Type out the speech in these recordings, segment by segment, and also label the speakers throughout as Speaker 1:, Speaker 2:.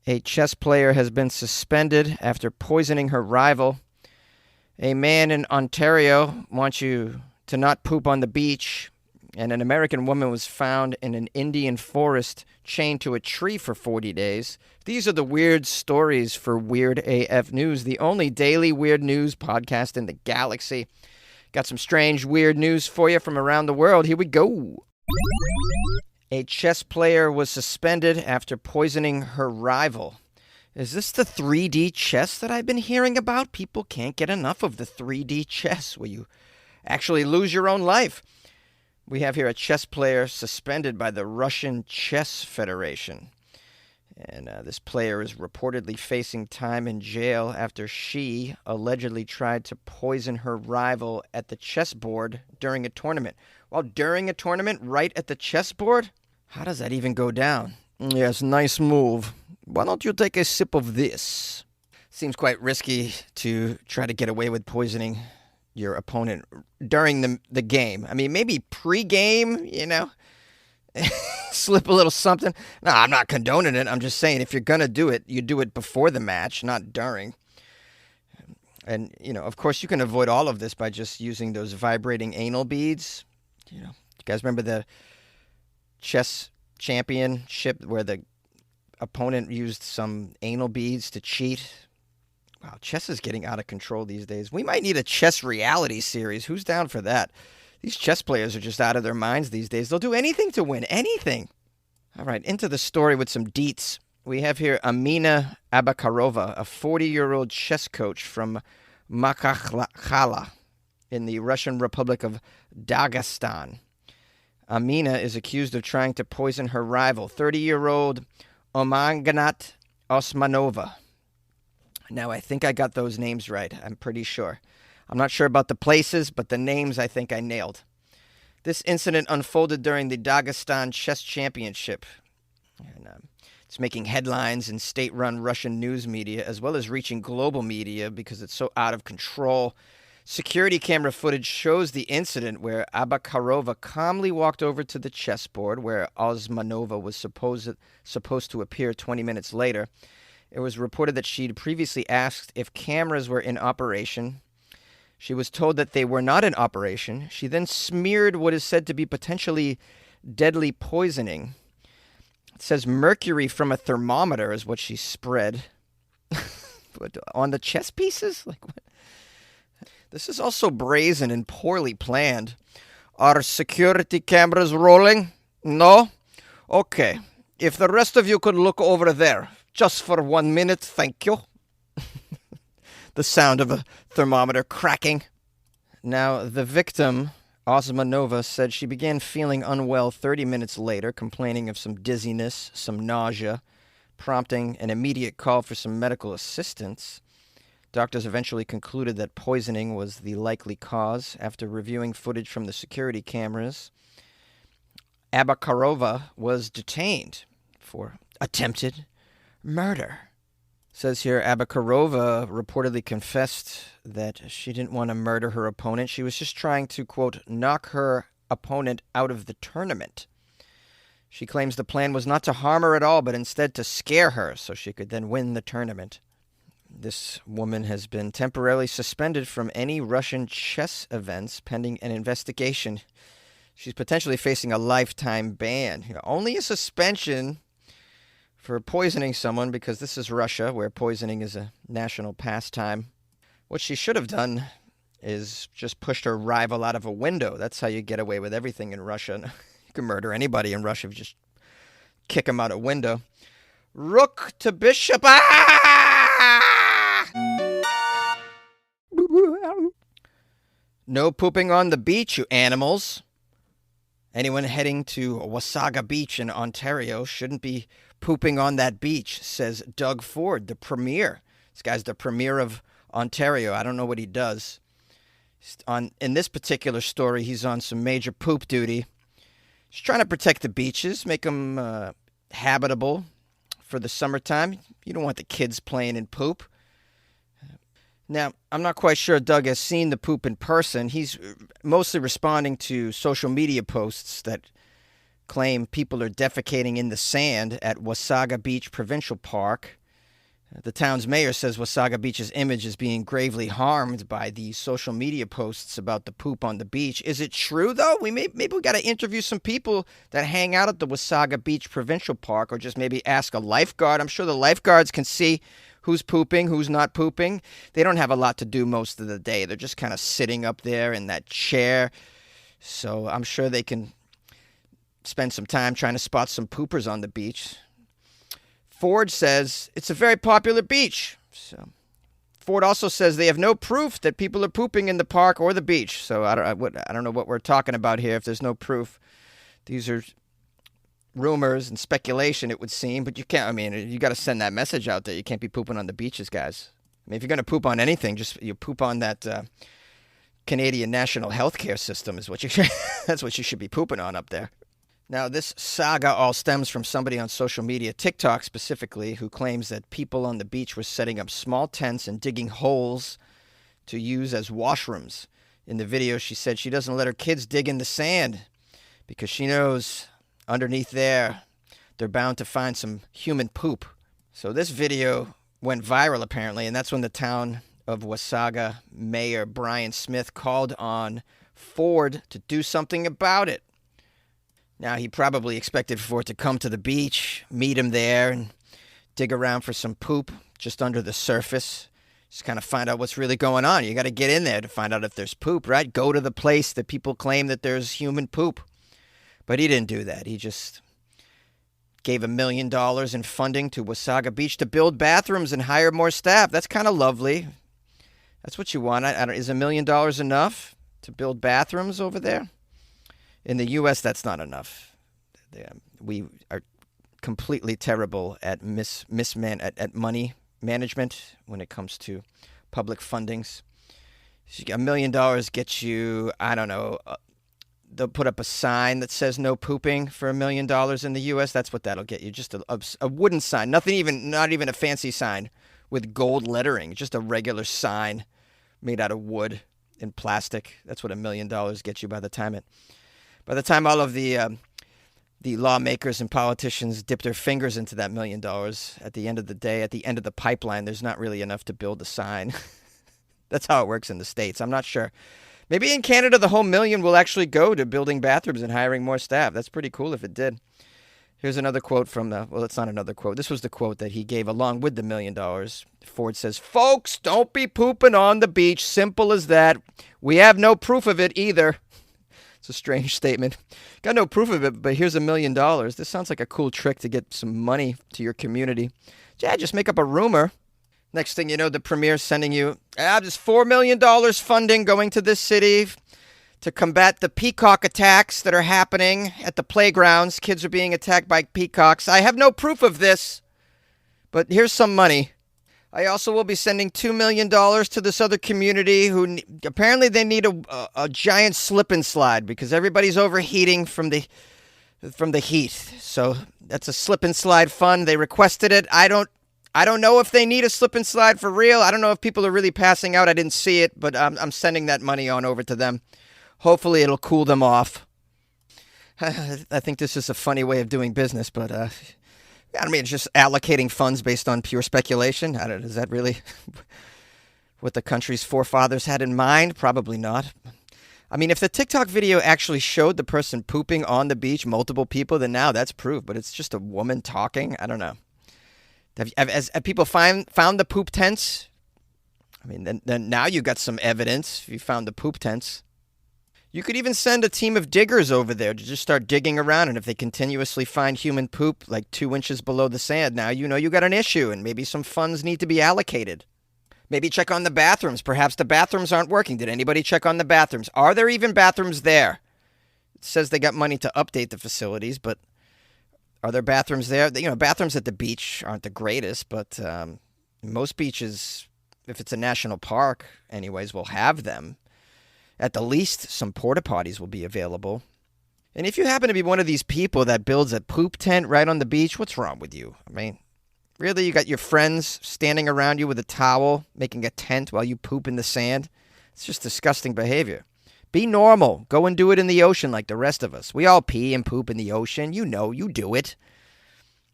Speaker 1: A chess player has been suspended after poisoning her rival. A man in Ontario wants you to not poop on the beach. And an American woman was found in an Indian forest chained to a tree for 40 days. These are the weird stories for Weird AF News, the only daily weird news podcast in the galaxy. Got some strange, weird news for you from around the world. Here we go. A chess player was suspended after poisoning her rival. Is this the 3D chess that I've been hearing about? People can't get enough of the 3D chess where you actually lose your own life. We have here a chess player suspended by the Russian Chess Federation. And this player is reportedly facing time in jail after she allegedly tried to poison her rival at the chessboard during a tournament. While during a tournament, right at the chessboard? How does that even go down? Yes, nice move. Why don't you take a sip of this? Seems quite risky to try to get away with poisoning your opponent during the game. I mean, maybe pre-game, slip a little something. No, I'm not condoning it. I'm just saying if you're going to do it, you do it before the match, not during. And, of course, you can avoid all of this by just using those vibrating anal beads. You guys remember the chess championship where the opponent used some anal beads to cheat? Wow, chess is getting out of control these days. We might need a chess reality series. Who's down for that? These chess players are just out of their minds these days. They'll do anything to win, anything. All right, into the story with some deets. We have here Amina Abakarova, a 40-year-old chess coach from Makhachkala in the Russian Republic of Dagestan. Amina is accused of trying to poison her rival, 30-year-old Omanganat Osmanova. Now, I think I got those names right. I'm pretty sure. I'm not sure about the places, but the names I think I nailed. This incident unfolded during the Dagestan Chess Championship. And, it's making headlines in state-run Russian news media, as well as reaching global media because it's so out of control. Security camera footage shows the incident where Abakarova calmly walked over to the chessboard where Osmanova was supposed to appear 20 minutes later. It was reported that she'd previously asked if cameras were in operation. She was told that they were not in operation. She then smeared what is said to be potentially deadly poisoning. It says mercury from a thermometer is what she spread. On the chess pieces? Like what? This is also brazen and poorly planned. Are security cameras rolling? No? Okay. If the rest of you could look over there, just for 1 minute, thank you. The sound of a thermometer cracking. Now, the victim, Osmanova, said she began feeling unwell 30 minutes later, complaining of some dizziness, some nausea, prompting an immediate call for some medical assistance. Doctors eventually concluded that poisoning was the likely cause after reviewing footage from the security cameras. Abakarova was detained for attempted murder. Says here, Abakarova reportedly confessed that she didn't want to murder her opponent. She was just trying to, quote, knock her opponent out of the tournament. She claims the plan was not to harm her at all, but instead to scare her so she could then win the tournament. This woman has been temporarily suspended from any Russian chess events pending an investigation. She's potentially facing a lifetime ban. Only a suspension for poisoning someone because this is Russia, where poisoning is a national pastime. What she should have done is just pushed her rival out of a window. That's how you get away with everything in Russia. You can murder anybody in Russia if you just kick them out a window. Rook to bishop. No pooping on the beach, you animals. Anyone heading to Wasaga Beach in Ontario shouldn't be pooping on that beach, says Doug Ford, the premier. This guy's the premier of Ontario. I don't know what he does. In this particular story, he's on some major poop duty. He's trying to protect the beaches, make them habitable for the summertime. You don't want the kids playing in poop. Now, I'm not quite sure Doug has seen the poop in person. He's mostly responding to social media posts that claim people are defecating in the sand at Wasaga Beach Provincial Park. The town's mayor says Wasaga Beach's image is being gravely harmed by the social media posts about the poop on the beach. Is it true, though? Maybe we got to interview some people that hang out at the Wasaga Beach Provincial Park, or just maybe ask a lifeguard. I'm sure the lifeguards can see who's pooping, who's not pooping. They don't have a lot to do most of the day. They're just kind of sitting up there in that chair. So I'm sure they can spend some time trying to spot some poopers on the beach. Ford says it's a very popular beach. So Ford also says they have no proof that people are pooping in the park or the beach. So I don't know what we're talking about here if there's no proof. These are rumors and speculation, it would seem. But you can't, you got to send that message out there. You can't be pooping on the beaches, guys. If you're going to poop on anything, just you poop on that Canadian National Healthcare System is what you should, that's what you should be pooping on up there. Now, this saga all stems from somebody on social media, TikTok specifically, who claims that people on the beach were setting up small tents and digging holes to use as washrooms. In the video, she said she doesn't let her kids dig in the sand because she knows underneath there, they're bound to find some human poop. So this video went viral, apparently, and that's when the town of Wasaga Mayor Brian Smith called on Ford to do something about it. Now, he probably expected Ford to come to the beach, meet him there, and dig around for some poop just under the surface. Just kind of find out what's really going on. You got to get in there to find out if there's poop, right? Go to the place that people claim that there's human poop. But he didn't do that. He just gave $1 million in funding to Wasaga Beach to build bathrooms and hire more staff. That's kind of lovely. That's what you want. Is $1 million enough to build bathrooms over there? In the U.S., that's not enough. We are completely terrible at at money management when it comes to public fundings. So $1 million gets you, I don't know, they'll put up a sign that says no pooping for $1 million in the U.S. That's what that'll get you. Just a wooden sign, not even a fancy sign with gold lettering, just a regular sign made out of wood and plastic. That's what $1 million gets you by the time all of the lawmakers and politicians dip their fingers into that $1 million, at the end of the day, at the end of the pipeline, there's not really enough to build a sign. That's how it works in the States. I'm not sure. Maybe in Canada, the whole $1 million will actually go to building bathrooms and hiring more staff. That's pretty cool if it did. Here's another quote from it's not another quote. This was the quote that he gave along with the $1 million. Ford says, "Folks, don't be pooping on the beach. Simple as that. We have no proof of it either." It's a strange statement. Got no proof of it, but here's $1 million. This sounds like a cool trick to get some money to your community. Yeah, just make up a rumor. Next thing you know, the premier's sending you, just $4 million funding going to this city to combat the peacock attacks that are happening at the playgrounds. Kids are being attacked by peacocks. I have no proof of this, but here's some money. I also will be sending $2 million to this other community who apparently they need a giant slip and slide because everybody's overheating from the heat. So that's a slip and slide fund. They requested it. I don't know if they need a slip and slide for real. I don't know if people are really passing out. I didn't see it, but I'm sending that money on over to them. Hopefully it'll cool them off. I think this is a funny way of doing business, but it's just allocating funds based on pure speculation. Is that really what the country's forefathers had in mind? Probably not. If the TikTok video actually showed the person pooping on the beach, multiple people, then now that's proof. But it's just a woman talking. I don't know. Have people found the poop tents? Then now you got some evidence. You found the poop tents. You could even send a team of diggers over there to just start digging around, and if they continuously find human poop like 2 inches below the sand, now you know you got an issue, and maybe some funds need to be allocated. Maybe check on the bathrooms. Perhaps the bathrooms aren't working. Did anybody check on the bathrooms? Are there even bathrooms there? It says they got money to update the facilities, but are there bathrooms there? Bathrooms at the beach aren't the greatest, but most beaches, if it's a national park anyways, will have them. At the least, some porta potties will be available. And if you happen to be one of these people that builds a poop tent right on the beach, what's wrong with you? Really, you got your friends standing around you with a towel, making a tent while you poop in the sand? It's just disgusting behavior. Be normal. Go and do it in the ocean like the rest of us. We all pee and poop in the ocean. You know, you do it.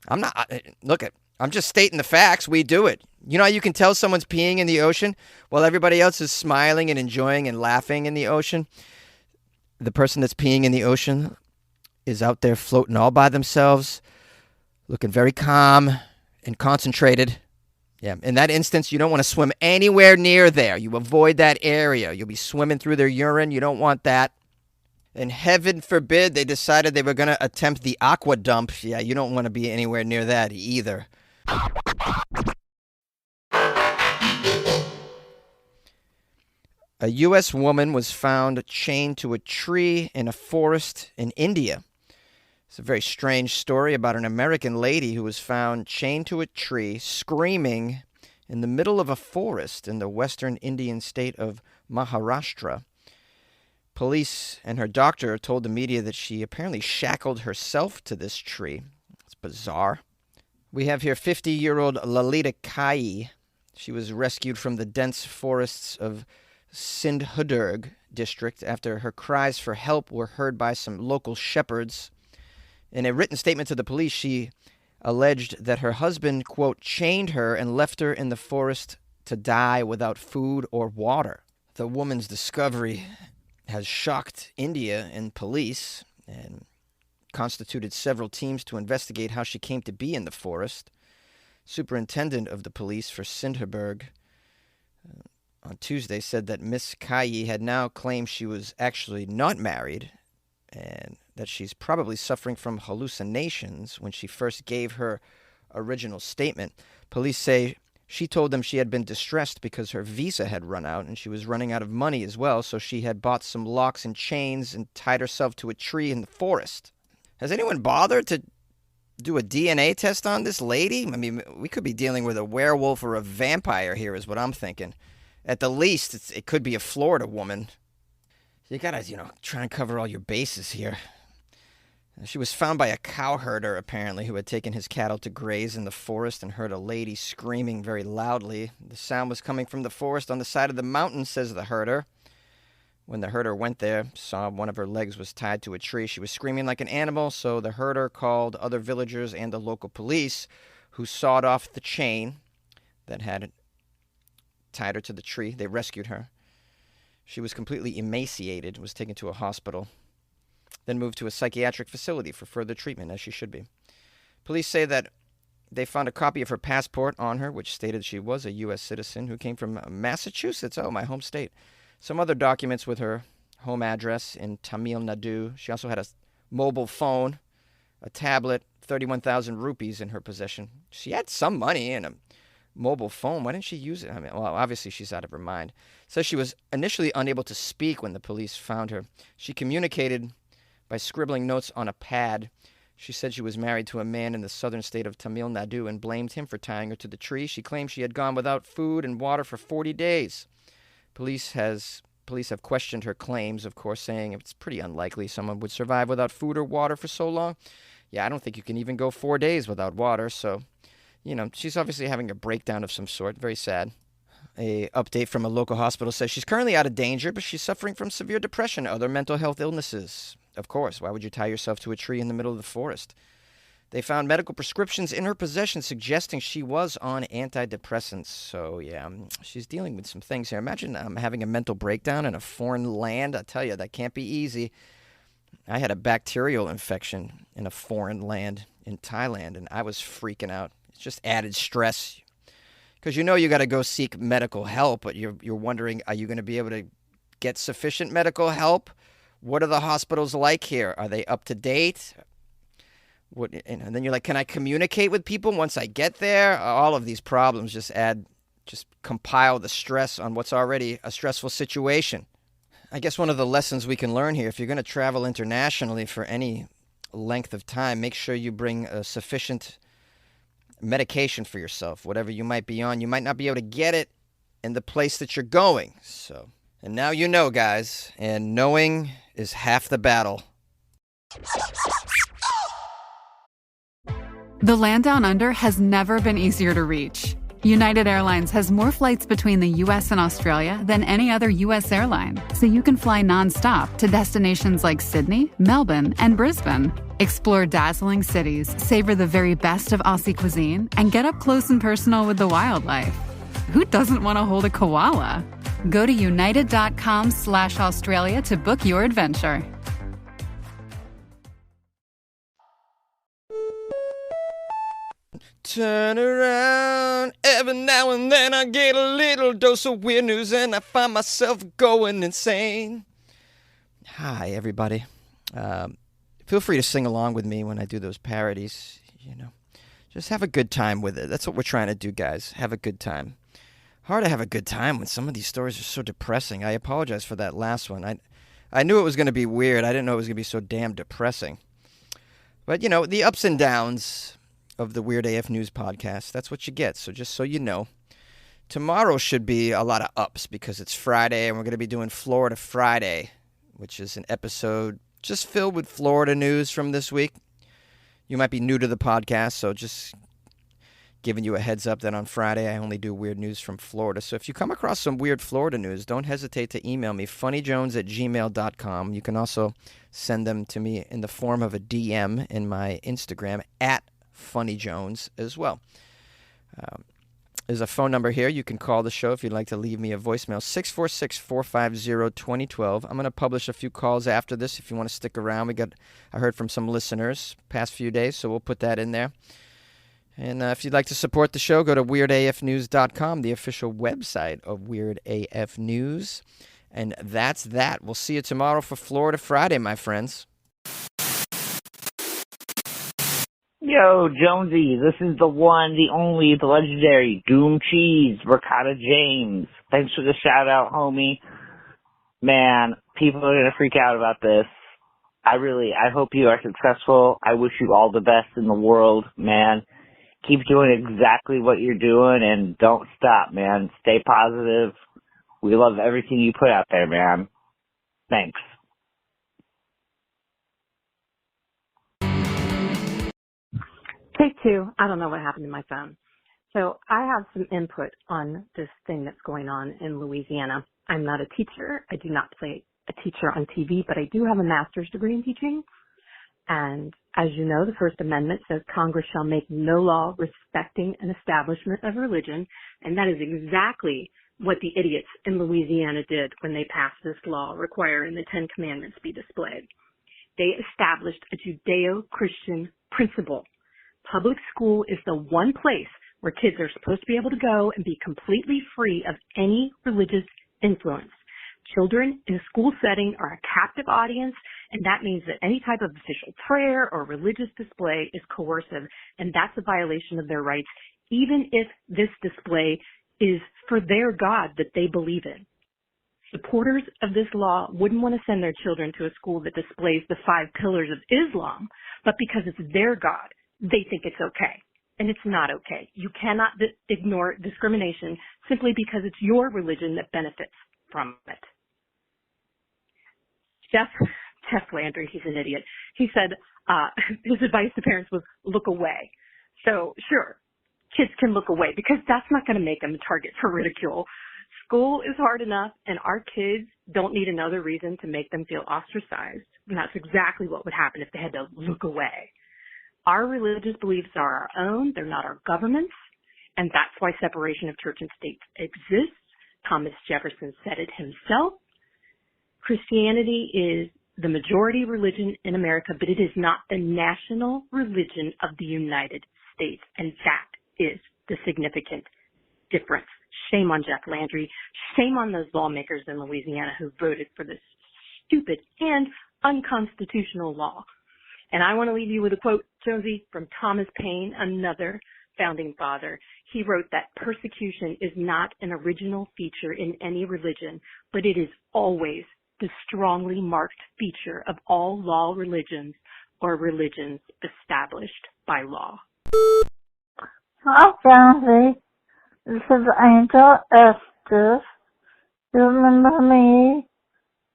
Speaker 1: I'm just stating the facts. We do it. You know how you can tell someone's peeing in the ocean while everybody else is smiling and enjoying and laughing in the ocean? The person that's peeing in the ocean is out there floating all by themselves, looking very calm and concentrated. Yeah, in that instance, you don't want to swim anywhere near there. You avoid that area. You'll be swimming through their urine. You don't want that. And heaven forbid they decided they were going to attempt the aqua dump. Yeah, you don't want to be anywhere near that either. A U.S. woman was found chained to a tree in a forest in India. It's a very strange story about an American lady who was found chained to a tree, screaming in the middle of a forest in the western Indian state of Maharashtra. Police and her doctor told the media that she apparently shackled herself to this tree. It's bizarre. We have here 50-year-old Lalita Kai. She was rescued from the dense forests of Sindhudurg district after her cries for help were heard by some local shepherds. In a written statement to the police, she alleged that her husband, quote, chained her and left her in the forest to die without food or water. The woman's discovery has shocked India and police and constituted several teams to investigate how she came to be in the forest. Superintendent of the police for Sindhudurg on Tuesday said that Miss Kai had now claimed she was actually not married and that she's probably suffering from hallucinations when she first gave her original statement. Police say she told them she had been distressed because her visa had run out and she was running out of money as well, so she had bought some locks and chains and tied herself to a tree in the forest. Has anyone bothered to do a DNA test on this lady? I mean, we could be dealing with a werewolf or a vampire here is what I'm thinking. At the least, it could be a Florida woman. You gotta, try and cover all your bases here. She was found by a cow herder, apparently, who had taken his cattle to graze in the forest and heard a lady screaming very loudly. The sound was coming from the forest on the side of the mountain, says the herder. When the herder went there, saw one of her legs was tied to a tree. She was screaming like an animal, so the herder called other villagers and the local police, who sawed off the chain that had tied her to the tree. They rescued her. She was completely emaciated, was taken to a hospital, then moved to a psychiatric facility for further treatment, as she should be. Police say that they found a copy of her passport on her, which stated she was a U.S. citizen who came from Massachusetts, my home state. Some other documents with her home address in Tamil Nadu. She also had a mobile phone, a tablet, 31,000 rupees in her possession. She had some money and a mobile phone. Why didn't she use it? I mean, well, obviously she's out of her mind. Says she was initially unable to speak when the police found her. She communicated by scribbling notes on a pad. She said she was married to a man in the southern state of Tamil Nadu and blamed him for tying her to the tree. She claimed she had gone without food and water for 40 days. Police have questioned her claims, of course, saying it's pretty unlikely someone would survive without food or water for so long. Yeah, I don't think you can even go 4 days without water, so, she's obviously having a breakdown of some sort. Very sad. A update from a local hospital says she's currently out of danger, but she's suffering from severe depression and other mental health illnesses. Of course, why would you tie yourself to a tree in the middle of the forest? They found medical prescriptions in her possession suggesting she was on antidepressants. So, yeah, she's dealing with some things here. Imagine having a mental breakdown in a foreign land. I tell you, that can't be easy. I had a bacterial infection in a foreign land in Thailand, and I was freaking out. It's just added stress. Because you got to go seek medical help, but you're wondering, are you going to be able to get sufficient medical help? What are the hospitals like here? Are they up to date? And then you're like, can I communicate with people once I get there? All of these problems just compile the stress on what's already a stressful situation. I guess one of the lessons we can learn here, if you're going to travel internationally for any length of time, make sure you bring a sufficient medication for yourself. Whatever you might be on, you might not be able to get it in the place that you're going. So, and now you know, guys, and knowing is half the battle.
Speaker 2: The land down under has never been easier to reach. United Airlines has more flights between the U.S. and Australia than any other U.S. airline, so you can fly nonstop to destinations like Sydney, Melbourne, and Brisbane. Explore dazzling cities, savor the very best of Aussie cuisine, and get up close and personal with the wildlife. Who doesn't want to hold a koala? Go to united.com/Australia to book your adventure.
Speaker 1: Turn around, every now and then I get a little dose of weird news and I find myself going insane. Hi, everybody. Feel free to sing along with me when I do those parodies. Just have a good time with it. That's what we're trying to do, guys. Have a good time. Hard to have a good time when some of these stories are so depressing. I apologize for that last one. I knew it was going to be weird. I didn't know it was going to be so damn depressing. But, the ups and downs of the Weird AF News podcast, that's what you get. So just so you know, tomorrow should be a lot of ups because it's Friday and we're going to be doing Florida Friday, which is an episode just filled with Florida news from this week. You might be new to the podcast, so just giving you a heads up that on Friday I only do weird news from Florida. So if you come across some weird Florida news, don't hesitate to email me, funnyjones@gmail.com. You can also send them to me in the form of a DM in my Instagram @funnyjones as well. There's a phone number here. You can call the show if you'd like to leave me a voicemail, 646-450-2012. I'm going to publish a few calls after this if you want to stick around. I heard from some listeners past few days, so we'll put that in there. And if you'd like to support the show, go to weirdafnews.com, the official website of Weird AF News. And that's that. We'll see you tomorrow for Florida Friday, my friends.
Speaker 3: Yo, Jonesy, this is the one, the only, the legendary Doom Cheese, Ricotta James. Thanks for the shout out, homie. Man, people are going to freak out about this. I hope you are successful. I wish you all the best in the world, man. Keep doing exactly what you're doing and don't stop, man. Stay positive. We love everything you put out there, man. Thanks.
Speaker 4: Take two. I don't know what happened to my phone. So I have some input on this thing that's going on in Louisiana. I'm not a teacher. I do not play a teacher on TV, but I do have a master's degree in teaching. And as you know, the First Amendment says Congress shall make no law respecting an establishment of religion. And that is exactly what the idiots in Louisiana did when they passed this law requiring the Ten Commandments be displayed. They established a Judeo-Christian principle. Public school is the one place where kids are supposed to be able to go and be completely free of any religious influence. Children in a school setting are a captive audience, and that means that any type of official prayer or religious display is coercive, and that's a violation of their rights, even if this display is for their God that they believe in. Supporters of this law wouldn't want to send their children to a school that displays the 5 pillars of Islam, but because it's their God, they think it's okay. And it's not okay. You cannot ignore discrimination simply because it's your religion that benefits from it. Jeff Landry, he's an idiot. He said his advice to parents was look away. So sure, kids can look away because that's not going to make them a target for ridicule. School is hard enough, and our kids don't need another reason to make them feel ostracized. And that's exactly what would happen if they had to look away. Our religious beliefs are our own. They're not our government's. And that's why separation of church and state exists. Thomas Jefferson said it himself. Christianity is the majority religion in America, but it is not the national religion of the United States. And that is the significant difference. Shame on Jeff Landry. Shame on those lawmakers in Louisiana who voted for this stupid and unconstitutional law. And I want to leave you with a quote, Jonesy, from Thomas Paine, another founding father. He wrote that persecution is not an original feature in any religion, but it is always the strongly marked feature of all law religions or religions established by law.
Speaker 5: Hi, Jonesy. This is Angel Estes. You remember me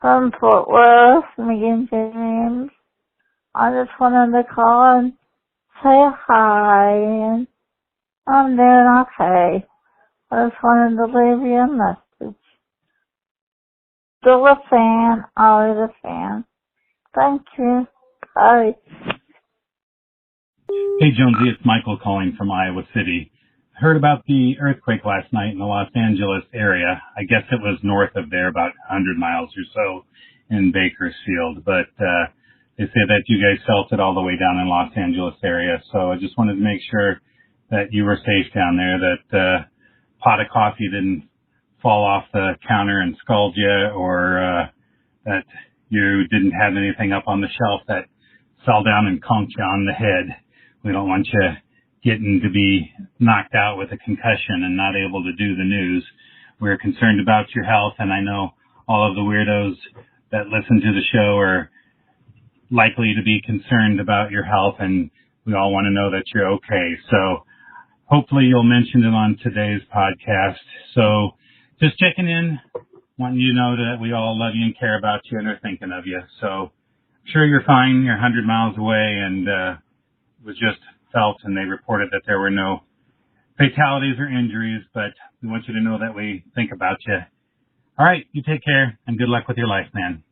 Speaker 5: from Fort Worth, Megan James? I just wanted to call and say hi and I'm doing okay. I just wanted to leave you a message. Still a fan, always a fan. Thank you. Bye.
Speaker 6: Hey, Jonesy, it's Michael calling from Iowa City. Heard about the earthquake last night in the Los Angeles area. I guess it was north of there, about 100 miles or so in Bakersfield. But they say that you guys felt it all the way down in Los Angeles area. So I just wanted to make sure that you were safe down there, that pot of coffee didn't fall off the counter and scald you, or that you didn't have anything up on the shelf that fell down and conked you on the head. We don't want you getting to be knocked out with a concussion and not able to do the news. We're concerned about your health, and I know all of the weirdos that listen to the show are likely to be concerned about your health, and we all want to know that you're okay. So hopefully you'll mention it on today's podcast. So just checking in, wanting you to know that we all love you and care about you and are thinking of you. So I'm sure you're fine. You're 100 miles away, and was just felt, and they reported that there were no fatalities or injuries, but we want you to know that we think about you. All right, you take care, and good luck with your life, man.